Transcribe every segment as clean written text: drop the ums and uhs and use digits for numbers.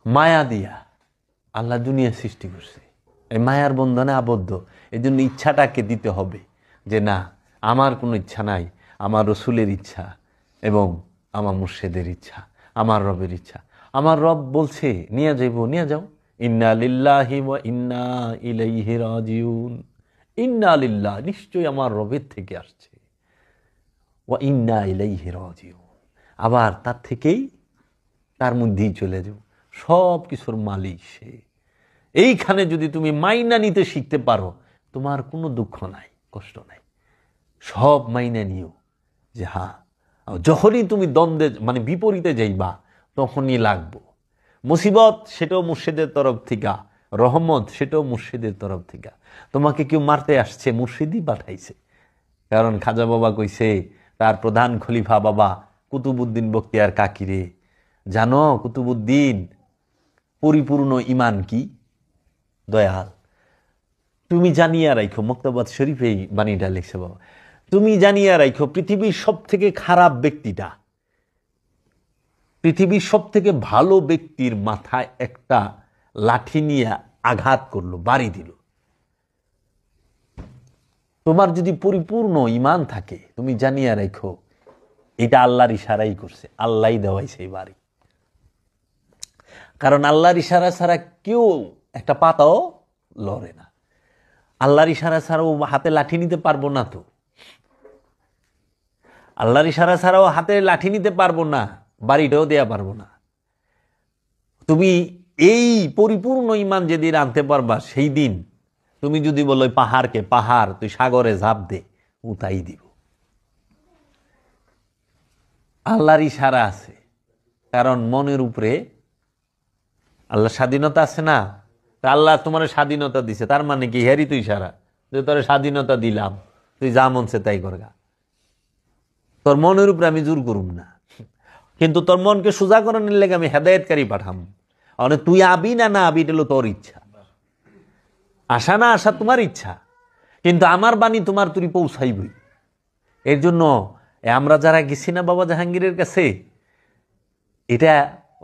মায়া দিয়া আল্লাহ দুনিয়া সৃষ্টি করছে, এই মায়ার বন্ধনে আবদ্ধ। এই জন্য ইচ্ছাটাকে দিতে হবে যে না, আমার কোনো ইচ্ছা নাই, আমার রসুলের ইচ্ছা এবং আমার মুর্শিদের ইচ্ছা, আমার রবের ইচ্ছা। আমার রব বলছে নিয়ে যাইব, নিয়ে যাও। ইন্না লিল্লাহি ওয়া ইন্না ইলাইহি রাজিউন। ইন্না লিল্লাহ, নিশ্চয়ই আমার রবের থেকে আসছে, ওয়া ইন্না ইলাইহি রাজিউন, আবার তার থেকেই তার মধ্যেই চলে যাও। সব কিছুর মালিক সে। এইখানে যদি তুমি মাইনা নিতে শিখতে পারো, তোমার কোনো দুঃখ নাই, কষ্ট নাই, সব মাইনা নিও যে হ্যাঁ। যখনই তুমি দ্বন্দ্বে মানে বিপরীতে যাইবা, তখনই লাগবো মুসিবত, সেটাও মুর্শিদের তরফ থেকে, রহমত সেটাও মুর্শিদের তরফ থেকে। তোমাকে কেউ মারতে আসছে, মুর্শিদই পাঠাইছে। কারণ খাজা বাবা কইছে, তার প্রধান খলিফা বাবা কুতুবউদ্দিন বখতিয়ার কাকিরে, জানো কুতুবউদ্দিন পরিপূর্ণ ইমান কি? দয়াল, তুমি জানিয়া রাখো, মুক্তাবাদ শরীফেই বাণীটা লিখছে বাবা, তুমি জানিয়া রাখো পৃথিবীর সব থেকে খারাপ ব্যক্তিটা, পৃথিবীর সব থেকে ভালো ব্যক্তির মাথায় একটা লাঠি নিয়ে আঘাত করলো, বাড়ি দিল। তোমার যদি পরিপূর্ণ ইমান থাকে, তুমি জানিয়া রাখো এটা আল্লাহর ইশারাই করছে, আল্লাহই দেওয়াইছে এই বাড়ি। কারণ আল্লাহর ইশারা ছাড়া কেউ একটা পাতাও লড়ে না। আল্লাহর ইশারা ছাড়াও হাতে লাঠি নিতে পারবো না, তো আল্লাহর ইশারা ছাড়াও হাতে লাঠি নিতে পারবো না, বাড়িটাও দেয়া পারবো না। তুমি এই পরিপূর্ণ ইমান যেদিন আনতে পারবা, সেই দিন তুমি যদি বলো পাহাড়কে, পাহাড় তুই সাগরে ঝাঁপ দে, উতাই দিব। আল্লাহর ইশারা আছে, কারণ মনের উপরে আল্লাহ স্বাধীনতা আছে না। তা আল্লাহ তোমার স্বাধীনতা দিছে, তার মানে কি হেরি তুই ইশারা যে তোর স্বাধীনতা দিলাম, তুই যা মনছে তাই করগা। তোর মনের উপরে আমি জোর করুম না, কিন্তু তোর মনকে সোজা করানোর লেগে আমি হেদায়েতকারী পাঠাম। মানে তুই আবি না না আবি, এটা হলো তোর ইচ্ছা। আসা না আসা তোমার ইচ্ছা, কিন্তু আমার বাণী তোমার তুই পৌঁছাইবই। এর জন্য আমরা যারা গেছি না বাবা জাহাঙ্গীরের কাছে, এটা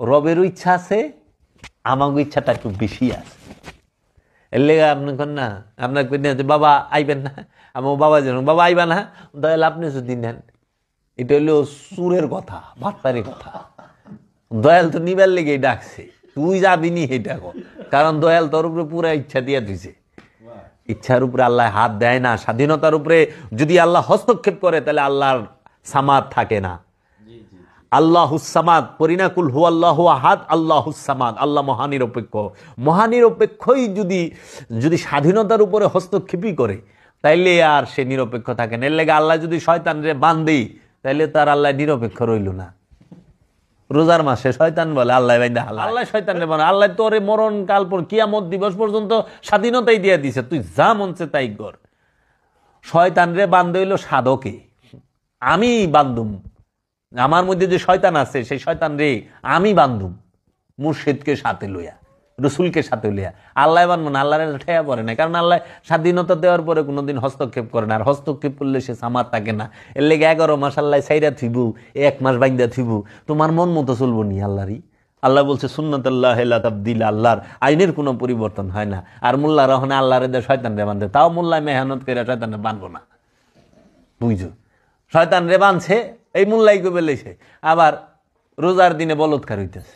রবেরও ইচ্ছা আছে, আমাকে ইচ্ছাটা একটু বেশি আছে। এর লেগে আপনি কন না, আপনার বাবা আইবেন না, আমার বাবা যেন বাবা আইবা না, দয়াল আপনি যদি নেন। এটা হলো সুরের কথা, বাটপারের কথা। দয়াল তো নিবার লেগে ডাকছে, তুই যাবি নি এটা কর। কারণ দয়াল তোর উপরে পুরা ইচ্ছা দিয়ে দিছে। ইচ্ছার উপরে আল্লাহ হাত দেয় না। স্বাধীনতার উপরে যদি আল্লাহ হস্তক্ষেপ করে, তাহলে আল্লাহর সামাদ থাকে না। আল্লাহুস সামাদ, পরিনাকুল হু আল্লাহু আহাদ, আল্লাহুস সামাদ, আল্লাহ মহানিরপেক্ষ। মহানিরপেক্ষই যদি স্বাধীনতার উপরে হস্তক্ষেপই করে, তাইলে আর সে নিরপেক্ষ থাকে না। এর লেগে আল্লাহ যদি শয়তানরে বান্ধি, তাইলে তার আল্লাহ নিরপেক্ষ রইল না। রোজার মাসে শয়তান বলে আল্লাহ বাইন্দা, আল্লাহ শয়তানরে বলে আল্লাহ তোরে মরণ কাল পর কিয়ামত দিবস পর্যন্ত স্বাধীনতাই দিয়ে দিছে, তুই যা মনছে তাই কর। শয়তানরে বান্ধ হইল সাধকে, আমি বান্ধুম। আমার মধ্যে যে শয়তান আছে, সেই শয়তান রে আমি বান্ধুম মুর্শিদকে সাথে লইয়া, রসুলকে সাথে লইয়া। আল্লাহ বানবো না, আল্লাহর ঠেয়া পড়ে না। কারণ আল্লাহ স্বাধীনতা দেওয়ার পরে কোনোদিন হস্তক্ষেপ করে না, আর হস্তক্ষেপ করলে সে সামার থাকে না। এর লেগে 11 মাস আল্লাহ সাইরা থিবু, 1 মাস বাইন্দা থিবু, তোমার মন মতো চলবো নি আল্লাহরই। আল্লাহ বলছে সুন্নাতুল্লাহ লা তাবদীল, আল্লাহর আইনের কোনো পরিবর্তন হয় না। আর মোল্লা রহনে আল্লাহর দে শয়তান রে বান্ধে, তাও মোল্লায় মেহনত করে শয়তান রে বানবো না। বুঝছো, শয়তান রে বানছে, এই মোল্লাই কবে লেছে, আবার রোজার দিনে বলৎকার হইতেছে।